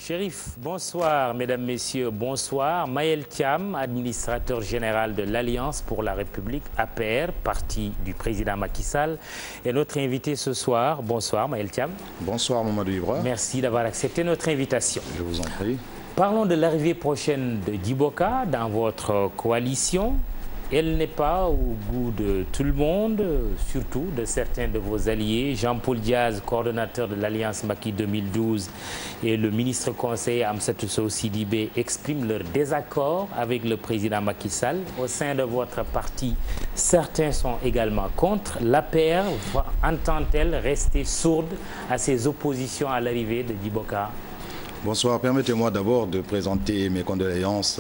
Chérif, bonsoir, mesdames, messieurs, bonsoir. Maël Thiam, administrateur général de l'Alliance pour la République, APR, parti du président Macky Sall, est notre invité ce soir. Bonsoir, Maël Thiam. Bonsoir, Mamadou Ibra. Merci d'avoir accepté notre invitation. Je vous en prie. Parlons de l'arrivée prochaine de Djiboka dans votre coalition. Elle n'est pas au goût de tout le monde, surtout de certains de vos alliés. Jean-Paul Diaz, coordonnateur de l'Alliance Macky 2012, et le ministre conseiller Amsatou Sow Sidibé expriment leur désaccord avec le président Macky Sall. Au sein de votre parti, certains sont également contre. L'APR entend-elle rester sourde à ces oppositions à l'arrivée de Djiboka? Bonsoir, permettez-moi d'abord de présenter mes condoléances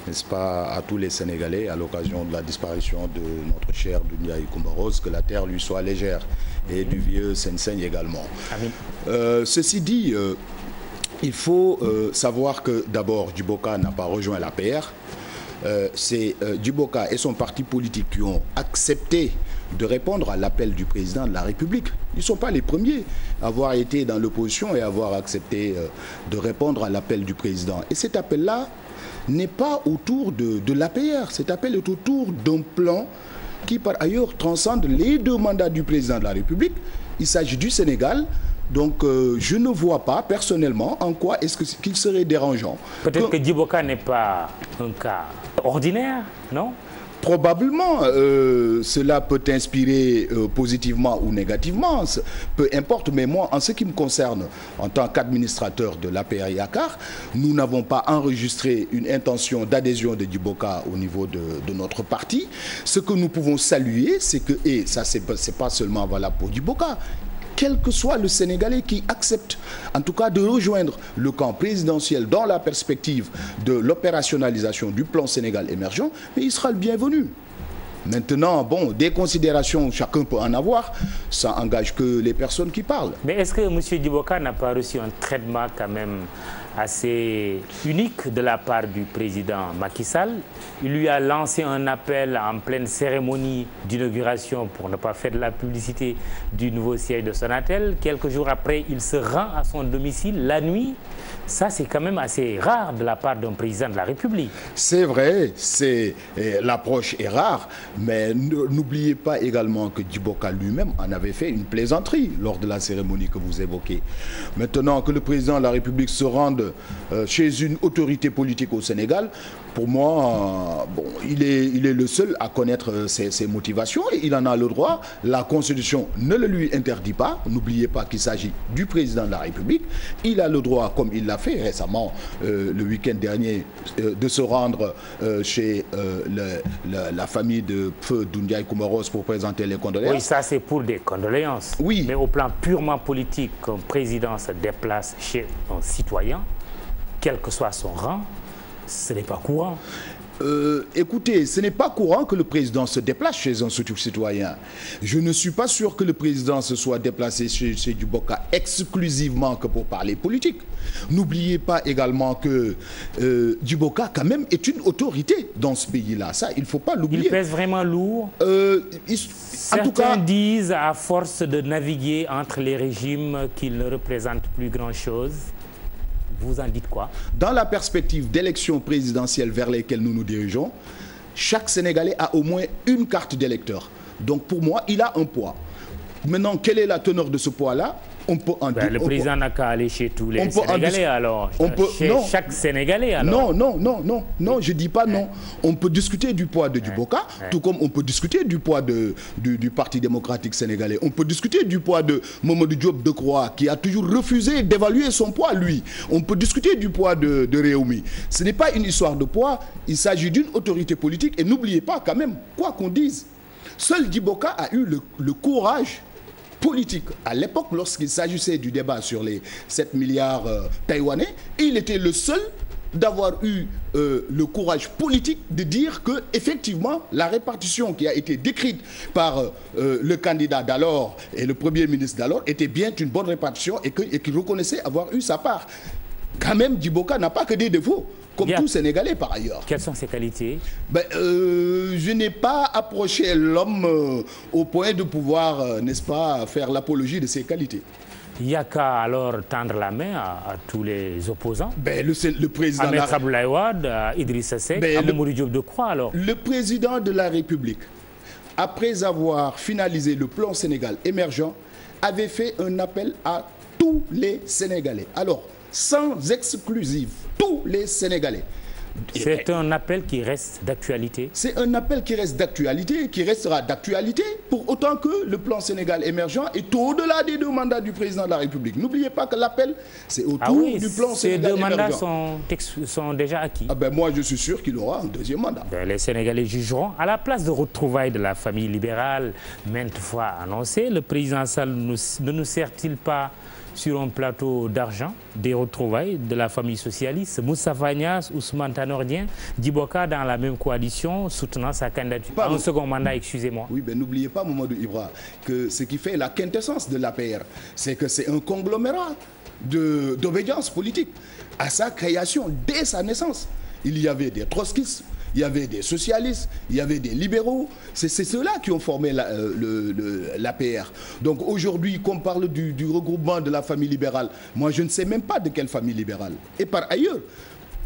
n'est-ce pas, à tous les Sénégalais à l'occasion de la disparition de notre cher Doundiaye Coumba Rose, que la terre lui soit légère, et du vieux Senseigne également. Ceci dit, il faut savoir que d'abord Djiboka n'a pas rejoint l'APR. C'est Djiboka et son parti politique qui ont accepté de répondre à l'appel du président de la République. Ils ne sont pas les premiers à avoir été dans l'opposition et à avoir accepté de répondre à l'appel du président. Et cet appel-là n'est pas autour de l'APR. Cet appel est autour d'un plan qui, par ailleurs, transcende les deux mandats du président de la République. Il s'agit du Sénégal. Donc, je ne vois pas, personnellement, en quoi est-ce qu'il serait dérangeant. Peut-être que Djiboka n'est pas un cas ordinaire, non? Probablement, cela peut inspirer positivement ou négativement, peu importe, mais moi, en ce qui me concerne, en tant qu'administrateur de l'APR-IACAR, nous n'avons pas enregistré une intention d'adhésion de Djiboka au niveau de notre parti. Ce que nous pouvons saluer, c'est que, et ça c'est pas seulement valable pour Djiboka, quel que soit le Sénégalais qui accepte, en tout cas, de rejoindre le camp présidentiel dans la perspective de l'opérationnalisation du plan Sénégal émergent, mais il sera le bienvenu. Maintenant, bon, des considérations, chacun peut en avoir, ça engage que les personnes qui parlent. Mais est-ce que M. Djiboka n'a pas reçu un traitement quand même assez unique de la part du président Macky Sall? Il lui a lancé un appel en pleine cérémonie d'inauguration, pour ne pas faire de la publicité, du nouveau siège de Sonatel. Quelques jours après, il se rend à son domicile la nuit. Ça, c'est quand même assez rare de la part d'un président de la République. C'est vrai, l'approche est rare, mais n'oubliez pas également que Djiboka lui-même en avait fait une plaisanterie lors de la cérémonie que vous évoquez. Maintenant que le président de la République se rende chez une autorité politique au Sénégal, pour moi, bon, il est le seul à connaître ses motivations et il en a le droit. La Constitution ne le lui interdit pas. N'oubliez pas qu'il s'agit du président de la République. Il a le droit, comme il l'a fait récemment, le week-end dernier, de se rendre chez la famille de feu Doundiaye Coumba Rose pour présenter les condoléances. Oui, ça c'est pour des condoléances. Oui. Mais au plan purement politique, qu'un président se déplace chez un citoyen, quel que soit son rang, ce n'est pas courant. Écoutez, ce n'est pas courant que le président se déplace chez un citoyen. Je ne suis pas sûr que le président se soit déplacé chez Djiboka exclusivement que pour parler politique. N'oubliez pas également que Djiboka, quand même, est une autorité dans ce pays-là. Ça, il ne faut pas l'oublier. Il pèse vraiment lourd. En tout cas, disent, à force de naviguer entre les régimes, qu'il ne représente plus grand-chose. Vous en dites quoi? Dans la perspective d'élections présidentielles vers lesquelles nous nous dirigeons, chaque Sénégalais a au moins une carte d'électeur. Donc pour moi, il a un poids. Maintenant, quelle est la teneur de ce poids-là? On peut en dire. Le président n'a qu'à aller chez tous les Sénégalais alors. Chez chaque Sénégalais alors. Non, je ne dis pas non. On peut discuter du poids de Djiboka, tout comme on peut discuter du poids du Parti démocratique sénégalais. On peut discuter du poids de Mamadou Diop Decroix, qui a toujours refusé d'évaluer son poids, lui. On peut discuter du poids de Réumi. Ce n'est pas une histoire de poids, il s'agit d'une autorité politique. Et n'oubliez pas quand même, quoi qu'on dise, seul Djiboka a eu le courage politique. À l'époque, lorsqu'il s'agissait du débat sur les 7 milliards taïwanais, il était le seul d'avoir eu le courage politique de dire que effectivement la répartition qui a été décrite par le candidat d'alors et le Premier ministre d'alors était bien une bonne répartition et qu'il reconnaissait avoir eu sa part. Quand même, Djiboka n'a pas que des défauts, comme tout Sénégalais par ailleurs. Quelles sont ses qualités? Je n'ai pas approché l'homme au point de pouvoir, n'est-ce pas, faire l'apologie de ses qualités. Il n'y a qu'à alors tendre la main à tous les opposants. Ben, le président... À Maître Abdoulaye Wade, à Idrissa Seck, à Mamadou Diop Decroix alors. Le président de la République, après avoir finalisé le plan Sénégal émergent, avait fait un appel à tous les Sénégalais. Alors, sans exclusive, tous les Sénégalais. C'est un appel qui reste d'actualité. C'est un appel qui reste d'actualité, qui restera d'actualité pour autant que le plan Sénégal émergent est au-delà des 2 mandats du président de la République. N'oubliez pas que l'appel, c'est autour du plan Sénégal émergent. Ces 2 mandats sont déjà acquis. Ah ben moi, je suis sûr qu'il aura un 2e mandat. Ben, les Sénégalais jugeront. À la place de retrouvailles de la famille libérale, maintes fois annoncée, le président Sall ne nous sert-il pas sur un plateau d'argent des retrouvailles de la famille socialiste, Moustapha Niasse, Ousmane Tanor Dieng, Djiboka dans la même coalition soutenant sa candidature à un second mandat, excusez-moi. Oui, mais n'oubliez pas, Mamadou Ibra, que ce qui fait la quintessence de l'APR, c'est que c'est un conglomérat d'obédience politique. À sa création, dès sa naissance, il y avait des trotskistes, il y avait des socialistes, il y avait des libéraux. C'est ceux-là qui ont formé l'APR. Donc aujourd'hui, qu'on parle du regroupement de la famille libérale, moi je ne sais même pas de quelle famille libérale. Et par ailleurs,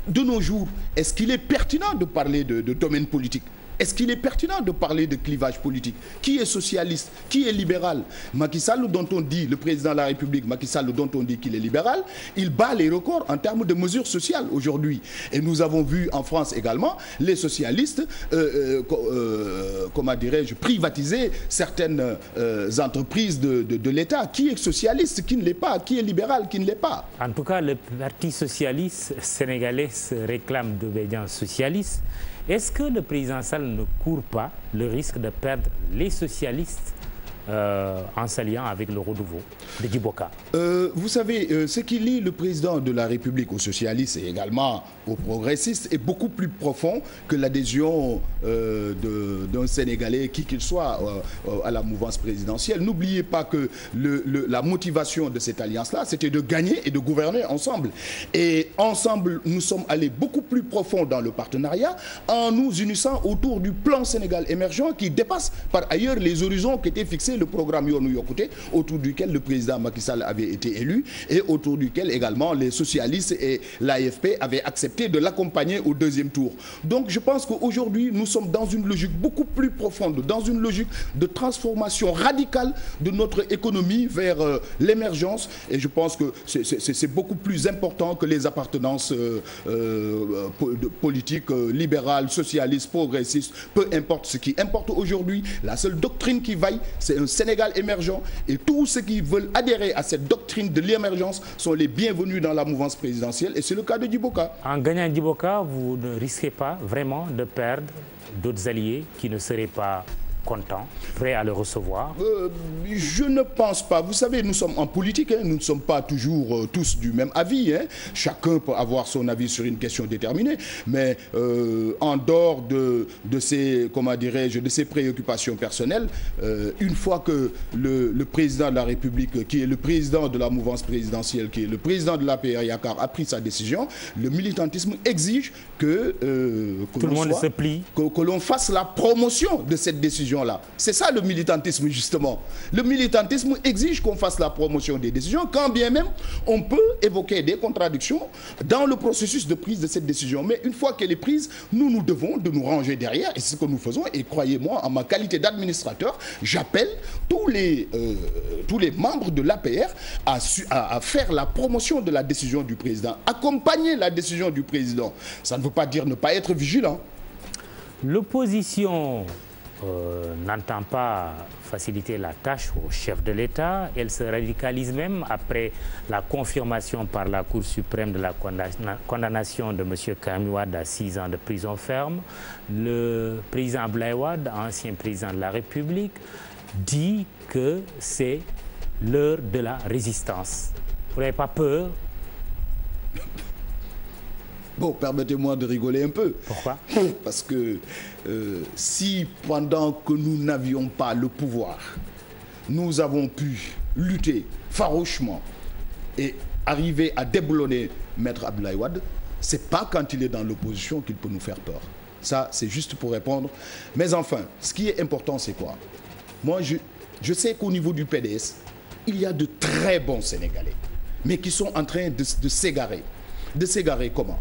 de nos jours, est-ce qu'il est pertinent de parler de domaine politique ? Est-ce qu'il est pertinent de parler de clivage politique? Qui est socialiste? Qui est libéral? Macky Sall, dont on dit, le président de la République, Macky Sall, dont on dit qu'il est libéral, il bat les records en termes de mesures sociales aujourd'hui. Et nous avons vu en France également les socialistes, comment dirais-je, privatiser certaines entreprises de l'État. Qui est socialiste? Qui ne l'est pas? Qui est libéral? Qui ne l'est pas? En tout cas, le Parti socialiste sénégalais se réclame d'obédience socialiste. Est-ce que le président Sall ne court pas le risque de perdre les socialistes en s'alliant avec le renouveau de Djiboka? Vous savez, ce qui lie le président de la République aux socialistes et également aux progressistes est beaucoup plus profond que l'adhésion d'un Sénégalais, qui qu'il soit, à la mouvance présidentielle. N'oubliez pas que la motivation de cette alliance-là, c'était de gagner et de gouverner ensemble. Et ensemble, nous sommes allés beaucoup plus profond dans le partenariat en nous unissant autour du plan Sénégal émergent qui dépasse par ailleurs les horizons qui étaient fixés, le programme Yoonu Yokkute, autour duquel le président Macky Sall avait été élu et autour duquel également les socialistes et l'AFP avaient accepté de l'accompagner au 2e tour. Donc je pense qu'aujourd'hui nous sommes dans une logique beaucoup plus profonde, dans une logique de transformation radicale de notre économie vers l'émergence, et je pense que c'est beaucoup plus important que les appartenances politiques, libérales, socialistes, progressistes, peu importe. Ce qui importe aujourd'hui, la seule doctrine qui vaille, c'est un Sénégal émergent, et tous ceux qui veulent adhérer à cette doctrine de l'émergence sont les bienvenus dans la mouvance présidentielle, et c'est le cas de Djiboka. En gagnant Djiboka, vous ne risquez pas vraiment de perdre d'autres alliés qui ne seraient pas contents, prêts à le recevoir? Je ne pense pas. Vous savez, nous sommes en politique, hein, nous ne sommes pas toujours tous du même avis. Hein. Chacun peut avoir son avis sur une question déterminée, mais en dehors de ses, comment dirais-je, de ses préoccupations personnelles, une fois que le président de la République, qui est le président de la mouvance présidentielle, qui est le président de l'APR Yakar, a pris sa décision, le militantisme exige que tout le monde se plie, que l'on fasse la promotion de cette décision. C'est ça le militantisme, justement. Le militantisme exige qu'on fasse la promotion des décisions, quand bien même on peut évoquer des contradictions dans le processus de prise de cette décision. Mais une fois qu'elle est prise, nous devons de nous ranger derrière, et c'est ce que nous faisons. Et croyez-moi, en ma qualité d'administrateur, j'appelle tous les membres de l'APR à faire la promotion de la décision du président, accompagner la décision du président. Ça ne veut pas dire ne pas être vigilant. L'opposition n'entend pas faciliter la tâche au chef de l'État. Elle se radicalise même après la confirmation par la Cour suprême de la condamnation de M. Karim Wade à 6 ans de prison ferme. Le président Abdoulaye Wade, ancien président de la République, dit que c'est l'heure de la résistance. Vous n'avez pas peur? Bon, permettez-moi de rigoler un peu. Pourquoi? Parce que si pendant que nous n'avions pas le pouvoir, nous avons pu lutter farouchement et arriver à déboulonner Maître Abdoulaye Wade, c'est pas quand il est dans l'opposition qu'il peut nous faire peur. Ça, c'est juste pour répondre. Mais enfin, ce qui est important, c'est quoi? Moi, je sais qu'au niveau du PDS, il y a de très bons Sénégalais, mais qui sont en train de s'égarer. De s'égarer comment?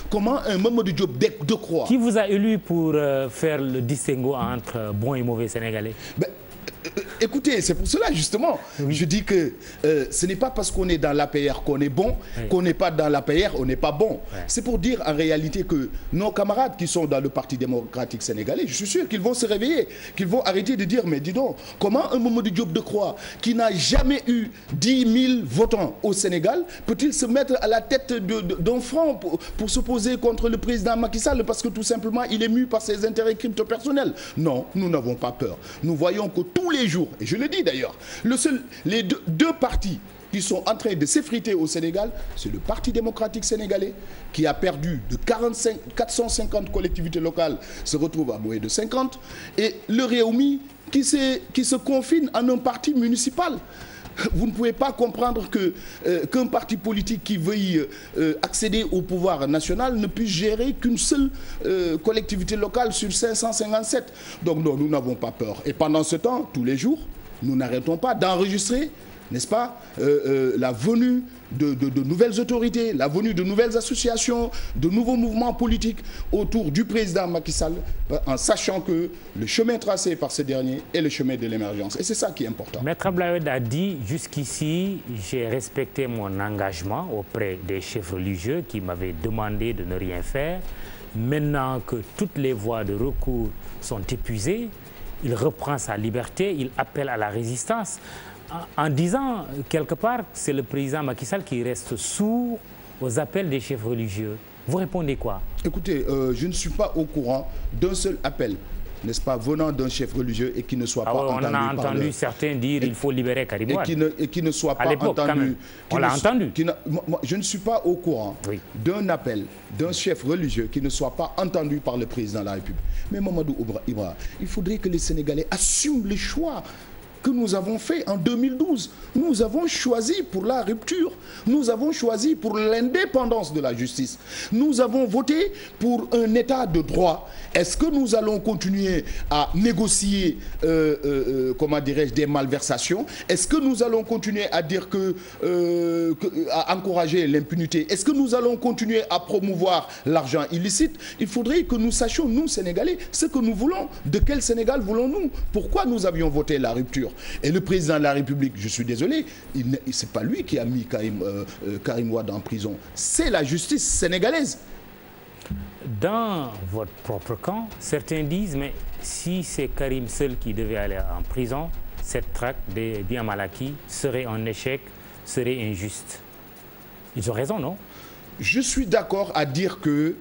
Comment un Mamadou Diop Decroix... Qui vous a élu pour faire le distinguo entre bons et mauvais Sénégalais? Écoutez, c'est pour cela justement, oui. Je dis que ce n'est pas parce qu'on est dans l'APR qu'on est bon, oui. Qu'on n'est pas dans l'APR, on n'est pas bon. Oui. C'est pour dire en réalité que nos camarades qui sont dans le Parti démocratique sénégalais, je suis sûr qu'ils vont se réveiller, qu'ils vont arrêter de dire, mais dis donc, comment un Mamadou Diop Decroix qui n'a jamais eu 10 000 votants au Sénégal peut-il se mettre à la tête d'un front pour s'opposer contre le président Macky Sall parce que tout simplement il est mu par ses intérêts crypto-personnels? Non, nous n'avons pas peur. Nous voyons que tous les jours, et je le dis d'ailleurs, les deux partis qui sont en train de s'effriter au Sénégal, c'est le Parti démocratique sénégalais qui a perdu de 450 collectivités locales, se retrouve à moins de 50, et le Réumi qui se confine en un parti municipal. Vous ne pouvez pas comprendre qu'un parti politique qui veuille accéder au pouvoir national ne puisse gérer qu'une seule collectivité locale sur 557. Donc non, nous n'avons pas peur. Et pendant ce temps, tous les jours, nous n'arrêtons pas d'enregistrer, n'est-ce pas, la venue de nouvelles autorités, la venue de nouvelles associations, de nouveaux mouvements politiques autour du président Macky Sall, en sachant que le chemin tracé par ce dernier est le chemin de l'émergence. Et c'est ça qui est important. Maître Abdoulaye Wade a dit, jusqu'ici, j'ai respecté mon engagement auprès des chefs religieux qui m'avaient demandé de ne rien faire. Maintenant que toutes les voies de recours sont épuisées, il reprend sa liberté, il appelle à la résistance. En disant, quelque part, c'est le président Macky Sall qui reste sourd aux appels des chefs religieux. Vous répondez quoi? Écoutez, je ne suis pas au courant d'un seul appel, n'est-ce pas, venant d'un chef religieux et qui ne soit pas entendu. On a entendu certains dire qu'il faut libérer Karim Wade. Et qui ne soit pas entendu. On l'a entendu. Je ne suis pas au courant d'un appel d'un chef religieux qui ne soit pas entendu par le président de la République. Mais Mamadou Ibra, il faudrait que les Sénégalais assument les choix que nous avons fait en 2012. Nous avons choisi pour la rupture. Nous avons choisi pour l'indépendance de la justice. Nous avons voté pour un état de droit. Est-ce que nous allons continuer à négocier, comment dirais-je, des malversations? Est-ce que nous allons continuer à dire à encourager l'impunité? Est-ce que nous allons continuer à promouvoir l'argent illicite? Il faudrait que nous sachions, nous, Sénégalais, ce que nous voulons. De quel Sénégal voulons-nous? Pourquoi nous avions voté la rupture? Et le président de la République, je suis désolé, ce n'est pas lui qui a mis Karim Wade en prison. C'est la justice sénégalaise. Dans votre propre camp, certains disent, mais si c'est Karim seul qui devait aller en prison, cette traque des biens mal acquis serait un échec, serait injuste. Ils ont raison, non? Je suis d'accord à dire que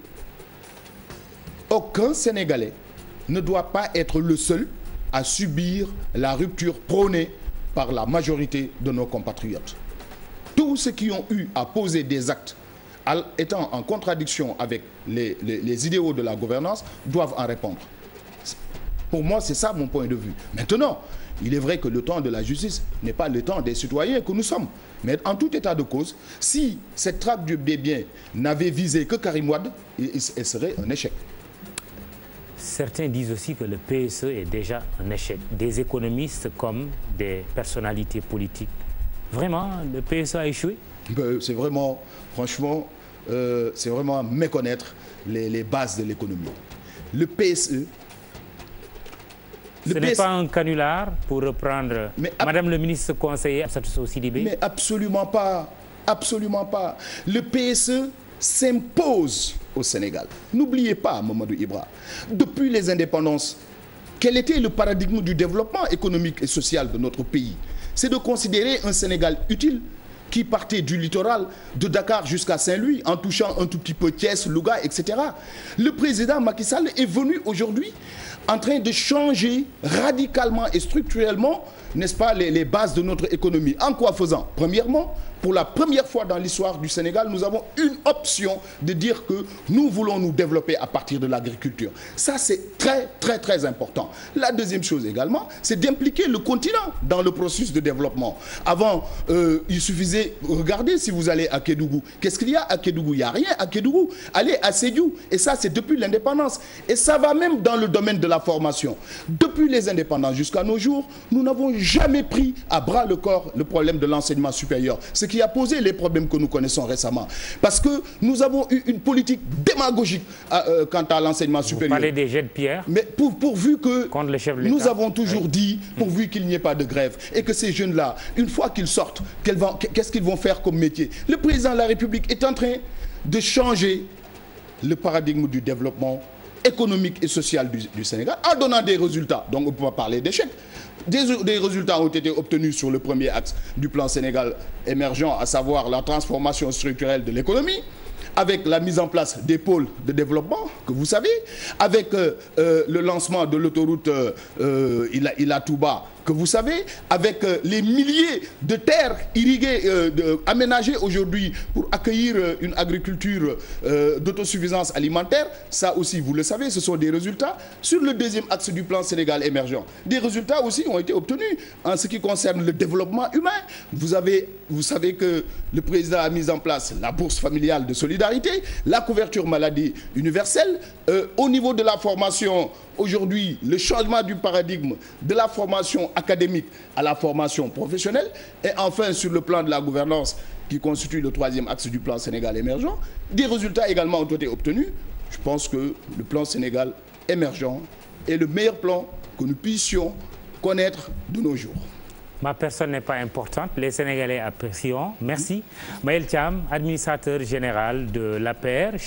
aucun Sénégalais ne doit pas être le seul à subir la rupture prônée par la majorité de nos compatriotes. Tous ceux qui ont eu à poser des actes étant en contradiction avec les idéaux de la gouvernance doivent en répondre. Pour moi, c'est ça mon point de vue. Maintenant, il est vrai que le temps de la justice n'est pas le temps des citoyens que nous sommes. Mais en tout état de cause, si cette traque des biens n'avait visé que Karim Wade, elle serait un échec. Certains disent aussi que le PSE est déjà un échec. Des économistes comme des personnalités politiques. Vraiment, le PSE a échoué? C'est vraiment, franchement, c'est vraiment méconnaître les bases de l'économie. Le PSE... Ce n'est pas un canular, pour reprendre Madame le ministre conseiller Absatou Sow Sidibé? Mais absolument pas. Absolument pas. Le PSE s'impose au Sénégal. N'oubliez pas, Mamadou Ibra, depuis les indépendances, quel était le paradigme du développement économique et social de notre pays? C'est de considérer un Sénégal utile qui partait du littoral de Dakar jusqu'à Saint-Louis en touchant un tout petit peu Thiès, Louga, etc. Le président Macky Sall est venu aujourd'hui en train de changer radicalement et structurellement, n'est-ce pas, les bases de notre économie. En quoi faisant? Premièrement, pour la première fois dans l'histoire du Sénégal, nous avons une option de dire que nous voulons nous développer à partir de l'agriculture. Ça, c'est très, très, très important. La deuxième chose également, c'est d'impliquer le continent dans le processus de développement. Avant, il suffisait, regardez si vous allez à Kédougou. Qu'est-ce qu'il y a à Kédougou? Il n'y a rien à Kédougou. Allez à Sédhiou. Et ça, c'est depuis l'indépendance. Et ça va même dans le domaine de la formation. Depuis les indépendances jusqu'à nos jours, nous n'avons jamais pris à bras le corps le problème de l'enseignement supérieur. Ce qui a posé les problèmes que nous connaissons récemment. Parce que nous avons eu une politique démagogique quant à l'enseignement supérieur. Vous parlez des jets de pierre. Mais pourvu que nous avons toujours dit, pourvu qu'il n'y ait pas de grève, et que ces jeunes-là, une fois qu'ils sortent, qu'est-ce qu'ils vont faire comme métier? Le président de la République est en train de changer le paradigme du développement économique et social du Sénégal en donnant des résultats. Donc on ne peut pas parler d'échec. Des résultats ont été obtenus sur le premier axe du plan Sénégal émergent, à savoir la transformation structurelle de l'économie, avec la mise en place des pôles de développement, que vous savez, avec le lancement de l'autoroute Ila-Touba, que vous savez, avec les milliers de terres irriguées, aménagées aujourd'hui pour accueillir une agriculture d'autosuffisance alimentaire. Ça aussi, vous le savez, ce sont des résultats. Sur le deuxième axe du plan Sénégal émergent, des résultats aussi ont été obtenus en ce qui concerne le développement humain. Vous savez que le président a mis en place la bourse familiale de solidarité, la couverture maladie universelle. Au niveau de la formation, aujourd'hui, le changement du paradigme de la formation académique à la formation professionnelle, et enfin sur le plan de la gouvernance qui constitue le troisième axe du plan Sénégal émergent, des résultats également ont été obtenus. Je pense que le plan Sénégal émergent est le meilleur plan que nous puissions connaître de nos jours. Ma personne n'est pas importante, les Sénégalais apprécieront. Merci. Maël Thiam, administrateur général de l'APR.